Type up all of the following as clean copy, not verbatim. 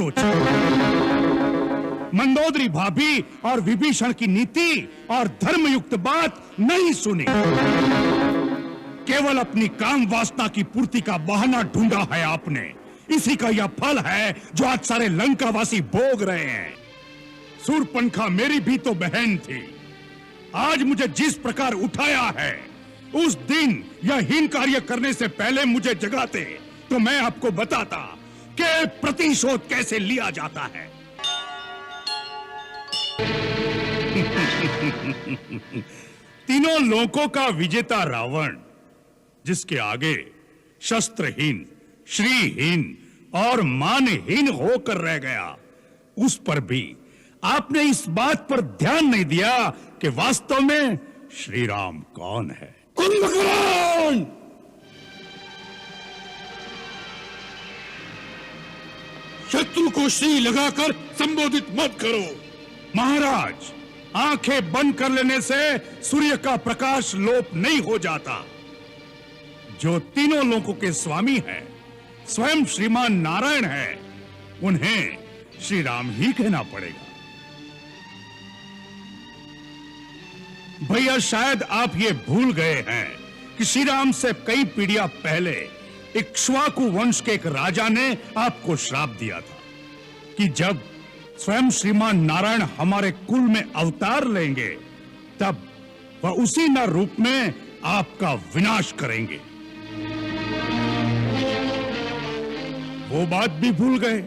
सोची। मंदोदरी भाभी और विभीषण की नीति और धर्मयुक्त बात नहीं सुनी। केवल अपनी काम वासना की पूर्ति का बहाना ढूंढा है आपने। इसी का यह फल है जो आज सारे लंकावासी भोग रहे हैं। शूर्पणखा मेरी भी तो बहन थी। आज मुझे जिस प्रकार उठाया है, उस दिन यह हीन कार्य करने से पहले मुझे जगाते तो मैं आपको बताता कि प्रतिशोध कैसे लिया जाता है। तीनों लोकों का विजेता रावण, जिसके आगे शस्त्रहीन, श्रीहीन और मानहीन होकर रह गया, उस पर भी आपने इस बात पर ध्यान नहीं दिया कि वास्तव में श्री राम कौन है। कुंभकर्ण! शत्रु को श्री लगाकर संबोधित मत करो। महाराज, आंखें बंद कर लेने से सूर्य का प्रकाश लोप नहीं हो जाता। जो तीनों लोकों के स्वामी हैं, स्वयं श्रीमान नारायण है, उन्हें श्री राम ही कहना पड़ेगा। भैया, शायद आप ये भूल गए हैं कि श्री राम से कई पीढ़ियां पहले इक्ष्वाकु वंश के एक राजा ने आपको श्राप दिया था कि जब स्वयं श्रीमान नारायण हमारे कुल में अवतार लेंगे, तब वह उसी नर रूप में आपका विनाश करेंगे। वो बात भी भूल गए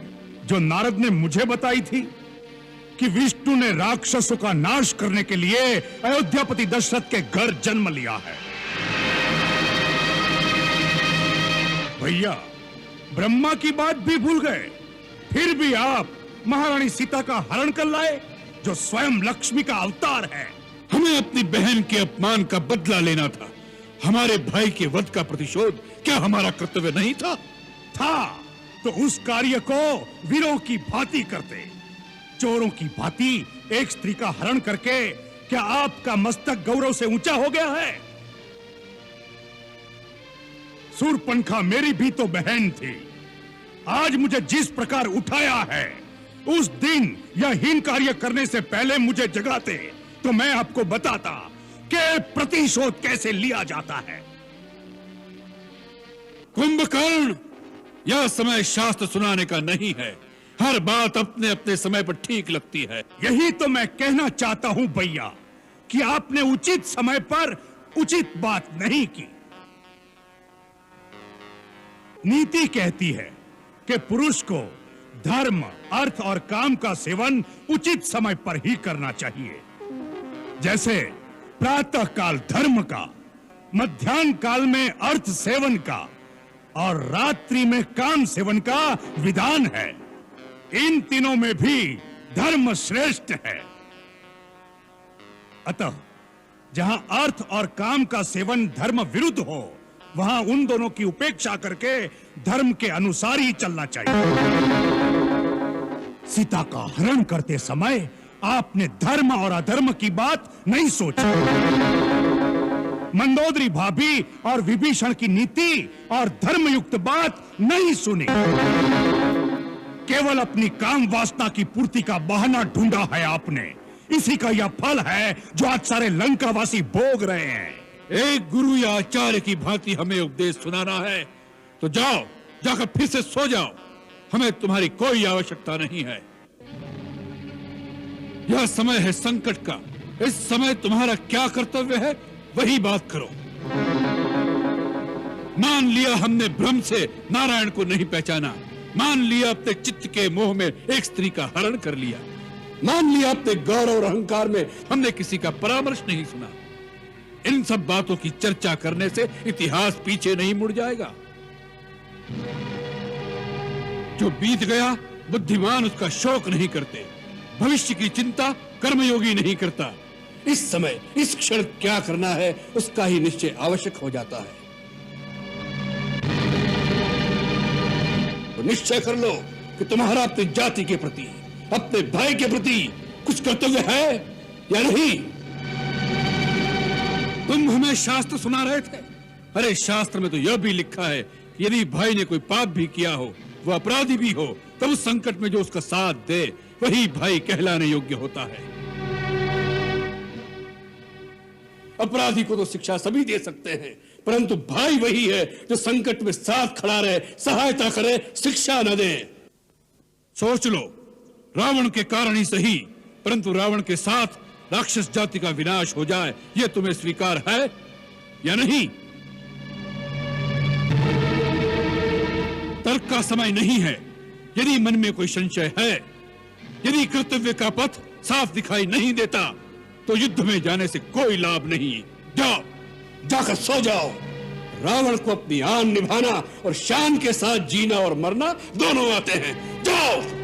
जो नारद ने मुझे बताई थी कि विष्णु ने राक्षसों का नाश करने के लिए अयोध्यापति दशरथ के घर जन्म लिया है। भैया, ब्रह्मा की बात भी भूल गए। फिर भी आप महारानी सीता का हरण कर लाए, जो स्वयं लक्ष्मी का अवतार है। हमें अपनी बहन के अपमान का बदला लेना था। हमारे भाई के वध का प्रतिशोध क्या हमारा कर्तव्य नहीं था? तो उस कार्य को वीरों की भांति करते। चोरों की भांति एक स्त्री का हरण करके क्या आपका मस्तक गौरव से ऊंचा हो गया है? शूर्पणखा मेरी भी तो बहन थी। आज मुझे जिस प्रकार उठाया है, उस दिन यह हीन कार्य करने से पहले मुझे जगाते तो मैं आपको बताता कि प्रतिशोध कैसे लिया जाता है। कुंभकर्ण, यह समय शास्त्र सुनाने का नहीं है। हर बात अपने अपने समय पर ठीक लगती है। यही तो मैं कहना चाहता हूं भैया कि आपने उचित समय पर उचित बात नहीं की। नीति कहती है कि पुरुष को धर्म, अर्थ और काम का सेवन उचित समय पर ही करना चाहिए। जैसे प्रातः काल धर्म का, मध्याह्न काल में अर्थ सेवन का और रात्रि में काम सेवन का विधान है। इन तीनों में भी धर्म श्रेष्ठ है। अतः जहां अर्थ और काम का सेवन धर्म विरुद्ध हो, वहां उन दोनों की उपेक्षा करके धर्म के अनुसार ही चलना चाहिए। सीता का हरण करते समय आपने धर्म और अधर्म की बात नहीं सोची। मंदोदरी भाभी और विभीषण की नीति और धर्मयुक्त बात नहीं सुनी। केवल अपनी काम वासना की पूर्ति का बहाना ढूंढा है आपने। इसी का यह फल है जो आज सारे लंकावासी भोग रहे हैं। एक गुरु या आचार्य की भांति हमें उपदेश सुनाना है तो जाओ, जाकर फिर से सो जाओ। हमें तुम्हारी कोई आवश्यकता नहीं है। यह समय है संकट का। इस समय तुम्हारा क्या कर्तव्य है, वही बात करो। मान लिया हमने भ्रम से नारायण को नहीं पहचाना। मान लिया अपने चित्त के मोह में एक स्त्री का हरण कर लिया। मान लिया अपने गौरव और अहंकार में हमने किसी का परामर्श नहीं सुना। इन सब बातों की चर्चा करने से इतिहास पीछे नहीं मुड़ जाएगा। जो बीत गया बुद्धिमान उसका शोक नहीं करते। भविष्य की चिंता कर्मयोगी नहीं करता। इस समय इस क्षण क्या करना है उसका ही निश्चय आवश्यक हो जाता है। तो निश्चय कर लो कि तुम्हारा अपनी जाति के प्रति, अपने भाई के प्रति कुछ कर्तव्य है या नहीं। तुम हमें शास्त्र सुना रहे थे। अरे शास्त्र में तो यह भी लिखा है कि यदि भाई ने कोई पाप भी किया हो वह अपराधी भी हो, तब उस संकट में जो उसका साथ दे वही भाई कहलाने योग्य होता है। अपराधी को तो शिक्षा सभी दे सकते हैं, परंतु भाई वही है जो संकट में साथ खड़ा रहे, सहायता करे, शिक्षा न दे। सोच लो, रावण के कारण ही सही, परंतु रावण के साथ राक्षस जाति का विनाश हो जाए, यह तुम्हें स्वीकार है या नहीं? तर्क का समय नहीं है। यदि मन में कोई संशय है, यदि कर्तव्य का पथ साफ दिखाई नहीं देता, तो युद्ध में जाने से कोई लाभ नहीं। जाओ, जाकर सो जाओ। रावण को अपनी आन निभाना और शान के साथ जीना और मरना दोनों आते हैं। जाओ।